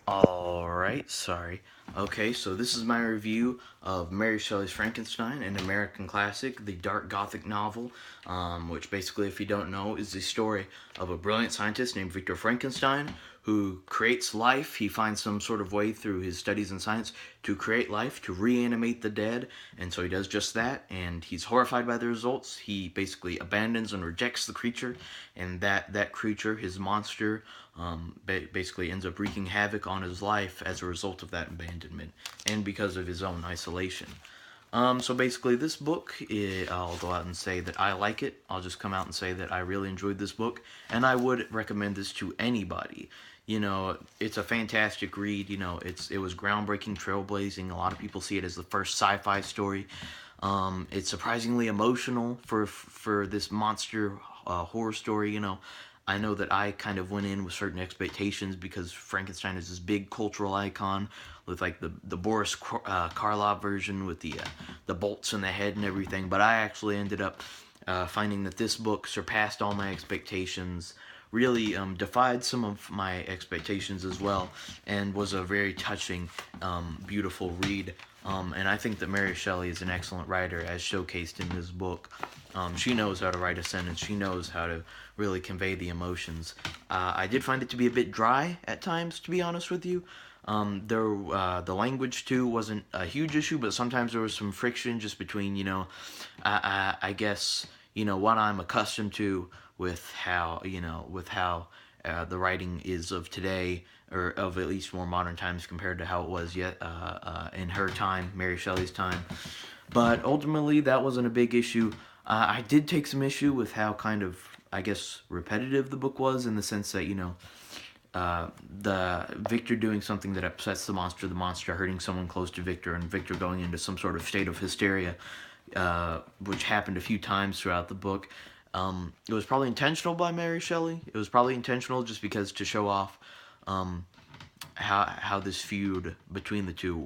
Alright, sorry. Okay, so this is my review of Mary Shelley's Frankenstein, an American classic, the dark gothic novel, which basically, if you don't know, is the story of a brilliant scientist named Victor Frankenstein who creates life. He finds some sort of way through his studies in science to create life, to reanimate the dead, and so he does just that, and he's horrified by the results. He basically abandons and rejects the creature, and that creature, his monster, basically ends up wreaking havoc on his life as a result of that abandonment and because of his own isolation. So basically, this book, I'll go out and say that I like it. I'll just come out and say that I really enjoyed this book, and I would recommend this to anybody. It's a fantastic read. It was groundbreaking, trailblazing. A lot of people see it as the first sci-fi story. It's surprisingly emotional for this monster horror story. I know that I kind of went in with certain expectations because Frankenstein is this big cultural icon with like the Boris Karloff version with the bolts in the head and everything. But I actually ended up finding that this book surpassed all my expectations, really defied some of my expectations as well, and was a very touching, beautiful read. And I think that Mary Shelley is an excellent writer, as showcased in this book. She knows how to write a sentence. She knows how to really convey the emotions. I did find it to be a bit dry at times, to be honest with you. The language too wasn't a huge issue, but sometimes there was some friction just between, I guess, what I'm accustomed to with how the writing is of today, or of at least more modern times compared to how it was yet in her time, Mary Shelley's time. But ultimately, that wasn't a big issue. I did take some issue with how kind of, I guess, repetitive the book was, in the sense that, the Victor doing something that upsets the monster hurting someone close to Victor, and Victor going into some sort of state of hysteria, which happened a few times throughout the book. It was probably intentional by Mary Shelley. It was probably intentional just because to show off how this feud between the two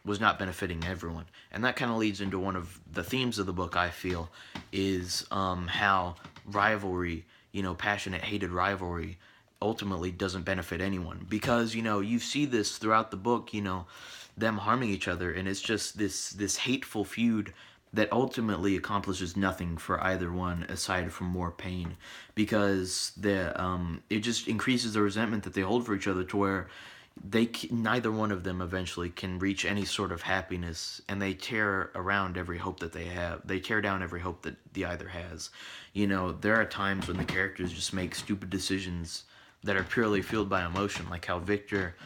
was not benefiting everyone, and that kind of leads into one of the themes of the book. I feel is how rivalry, passionate, hated rivalry, ultimately doesn't benefit anyone, because you see this throughout the book. Them harming each other, and it's just this hateful feud that ultimately accomplishes nothing for either one aside from more pain, because it just increases the resentment that they hold for each other, to where neither one of them eventually can reach any sort of happiness, and they tear around every hope that they have. They tear down every hope that the either has. There are times when the characters just make stupid decisions that are purely fueled by emotion, like how Victor,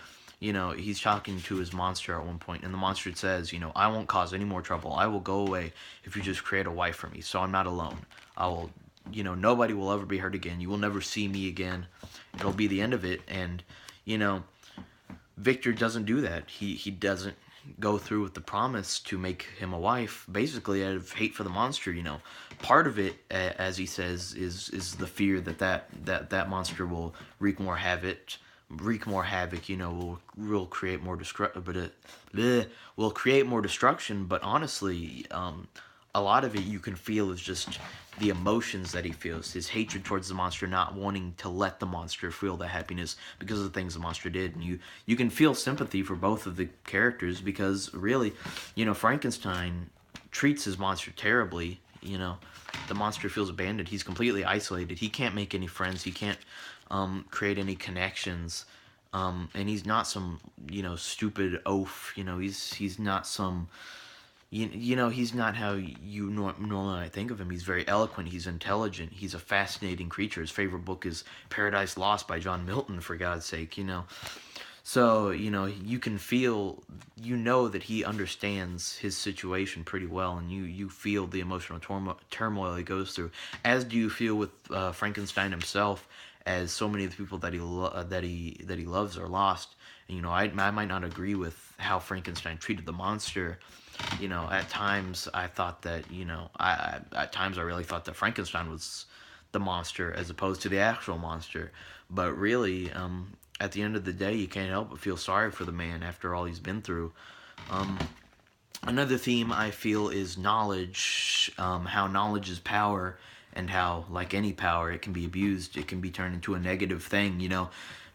he's talking to his monster at one point, and the monster says, I won't cause any more trouble. I will go away if you just create a wife for me, so I'm not alone. I will, nobody will ever be hurt again. You will never see me again. It'll be the end of it. And, Victor doesn't do that. He doesn't go through with the promise to make him a wife, basically out of hate for the monster. Part of it, as he says, is the fear that monster will wreak more havoc. Will create more will create more destruction. But honestly, a lot of it you can feel is just the emotions that he feels, his hatred towards the monster, not wanting to let the monster feel the happiness because of the things the monster did. And you can feel sympathy for both of the characters, because really, Frankenstein treats his monster terribly. The monster feels abandoned. He's completely isolated. He can't make any friends. He can't create any connections. And he's not some stupid oaf. He's not some he's not how you normally think of him. He's very eloquent. He's intelligent. He's a fascinating creature. His favorite book is Paradise Lost by John Milton, for God's sake. So you can feel, that he understands his situation pretty well, and you feel the emotional turmoil he goes through. As do you feel with Frankenstein himself, as so many of the people that he loves are lost. And, I might not agree with how Frankenstein treated the monster. At times I thought that, at times I really thought that Frankenstein was the monster as opposed to the actual monster. But really, at the end of the day, you can't help but feel sorry for the man after all he's been through. Another theme I feel is knowledge, how knowledge is power, and how, like any power, it can be abused. It can be turned into a negative thing.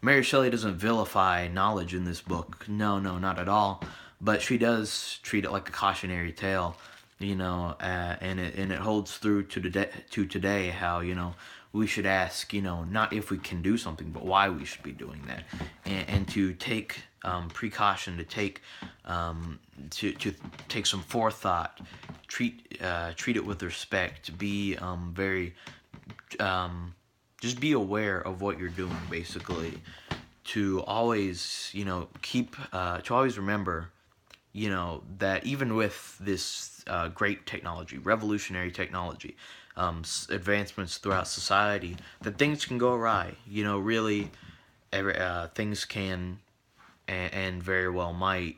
Mary Shelley doesn't vilify knowledge in this book. No, no, not at all. But she does treat it like a cautionary tale, and it holds through to today. How we should ask, not if we can do something, but why we should be doing that, and to take precaution, to take to take some forethought, treat it with respect, be very just be aware of what you're doing, basically, to always keep to always remember that even with this great technology, revolutionary technology, advancements throughout society, that things can go awry. Really, things can and very well might,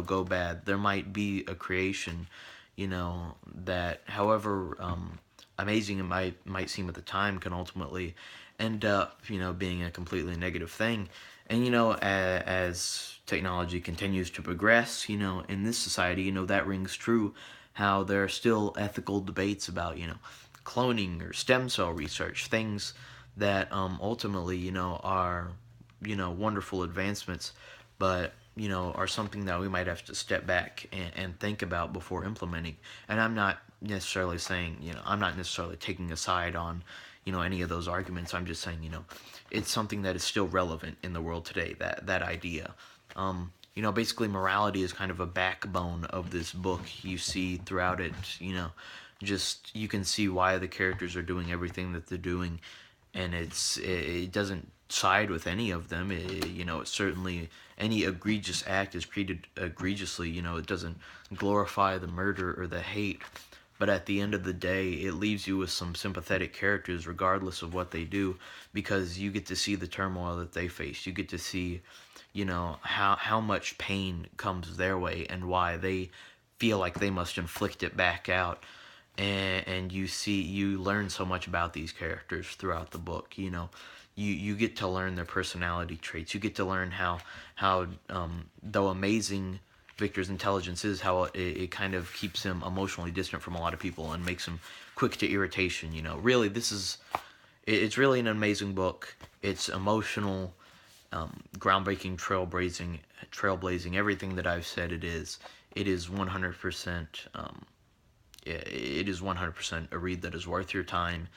go bad. There might be a creation, that however amazing it might seem at the time, can ultimately end up, being a completely negative thing. And as technology continues to progress, in this society, that rings true. How there are still ethical debates about, cloning or stem cell research, things that ultimately, are, wonderful advancements, but are something that we might have to step back and think about before implementing. And I'm not necessarily saying, I'm not necessarily taking a side on, any of those arguments. I'm just saying, it's something that is still relevant in the world today. That idea. Basically, morality is kind of a backbone of this book. You see throughout it, just you can see why the characters are doing everything that they're doing, and it doesn't side with any of them. It certainly, any egregious act is treated egregiously. It doesn't glorify the murder or the hate, but at the end of the day, it leaves you with some sympathetic characters, regardless of what they do, because you get to see the turmoil that they face. You get to see, how much pain comes their way and why they feel like they must inflict it back out. And you learn so much about these characters throughout the book. You get to learn their personality traits. You get to learn how though amazing Victor's intelligence is, how it kind of keeps him emotionally distant from a lot of people and makes him quick to irritation. Really, it's really an amazing book. It's emotional, groundbreaking, trailblazing. Everything that I've said, it is. It is 100%. It is 100% a read that is worth your time.